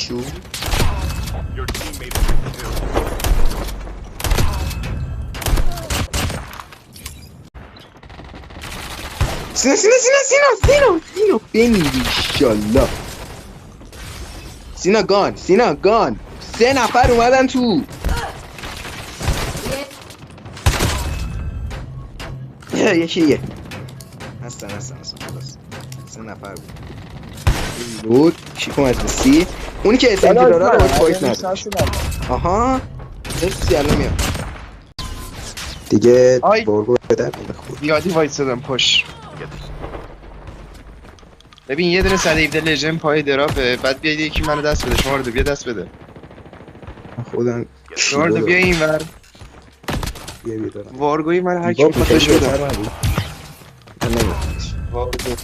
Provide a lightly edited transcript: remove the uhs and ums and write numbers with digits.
شو Your teammate has been killed. سینا بمیری ایشالله. سینا گان 3 نفر اومدن تو. یه هستن خلاص 3 نفر بود. لود شیکو مجلسی اونی که اسنجی داره رو باید فایت نداره. آها مرسی الان میام دیگه. بارگو بده زیادی وایسادم پشت. ببین یه دونه 117 لژن پای درابه، بعد بیاید یکی منو دست بده. شماردو بیا دست بده. خودم شماردو بیا اینور. بیا دارم وارگوی من هر کی میخواد بشه بده. نمیدونم. وارگو